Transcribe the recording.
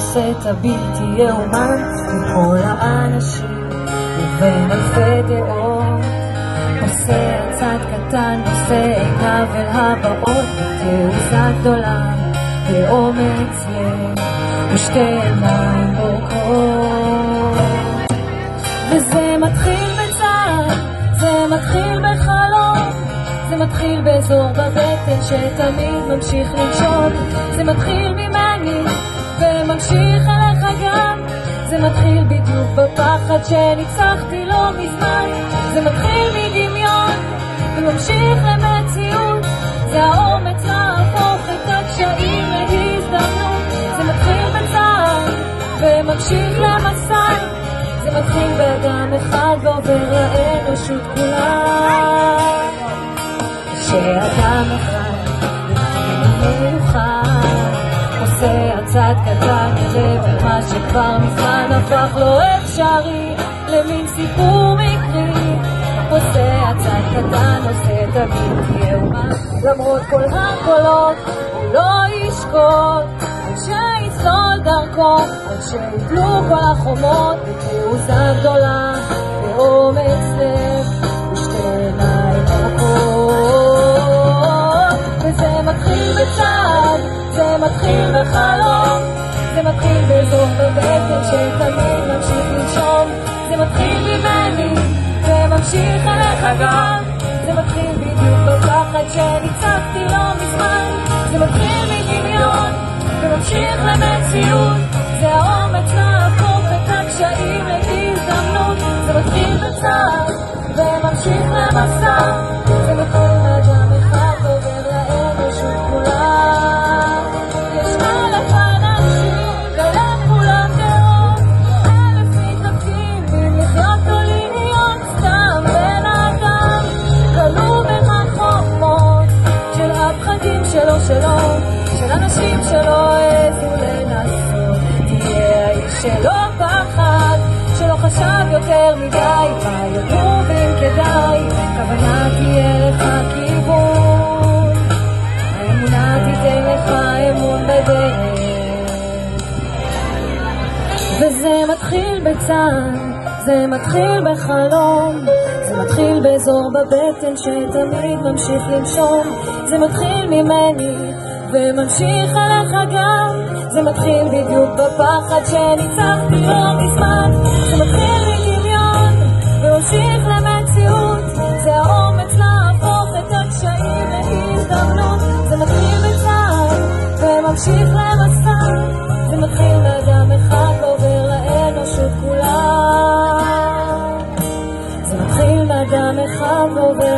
עושה את הבלתי יאומן מכל האנשים ובין אלפי דעות. עושה צעד קטן, עושה עיניו אל הבאות בתעוזה גדולה באומץ לב ושתי עיניים בורקות. וזה מתחיל בצעד, זה מתחיל בחלום, זה מתחיל באזור בבטן שתמיד ממשיך לנשום. זה מתחיל ממני וממשיך אליך גם, זה מתחיל בדיוק בפחד שניצחתי לא מזמן. זה מתחיל מדמיון וממשיך למציאות, זה האומץ להפוך את הקשיים להזדמנות. זה מתחיל בצעד וממשיך למסע, זה מתחיל באדם אחד ועובר לאנושות כולה. שאדם אחד מיוחד עושה הצד קטן לב מה שכבר מזמן הפך לא אפשרי למין סיפור מקרי. עושה הצד קטן, עושה את הבלתי יאומן, למרות כל הקולות הוא לא ישקוט עד שיסלול דרכו, עד שיפלו כל החומות בתעוזה גדולה באומץ לב ושתי עיניים בורקות. וזה מתחיל בצעד, זה מתחיל בחלום, זה מתחיל באזור בבטן שתמיד ממשיך לנשום. זה מתחיל ממני וממשיך אליך גם, זה מתחיל בדיוק בפחד שניצחתי לא מזמן. זה מתחיל מדמיון וממשיך למציאות, זה האומץ להפוך את הקשיים להזדמנות. זה מתחיל בצעד וממשיך למסע, זה מתחיל מאדם אחד ועובר לאנושות כולה. יש אלף אנשים כאלה כולם דעות, אלף מתלבטים אם לחיות או להיות סתם בן אדם, כלוא בין החומות של הפחדים שלו של אנשים שלא העזו לנסות. תהיה האיש שלא פחד, שלא חשב יותר מדי מה ידעו ואם כדאי, כוונה תהיה לך כיוון, האמונה תיתן לך אמון בדרך. וזה מתחיל בצעד, זה מתחיל בחלום, זה מתחיל באזור בבטן שתמיד ממשיך לנשום. זה מתחיל ממני וממשיך אליך גם, זה מתחיל בדיוק בפחד שניצחתי לא מזמן. זה מתחיל מדמיון וממשיך למציאות, זה האומץ להפוך את הקשיים להזדמנות. זה מתחיל בצעד וממשיך למסע, זה מתחיל מאדם אחד ועובר לאנושות כולה. זה מתחיל מאדם אחד ועובר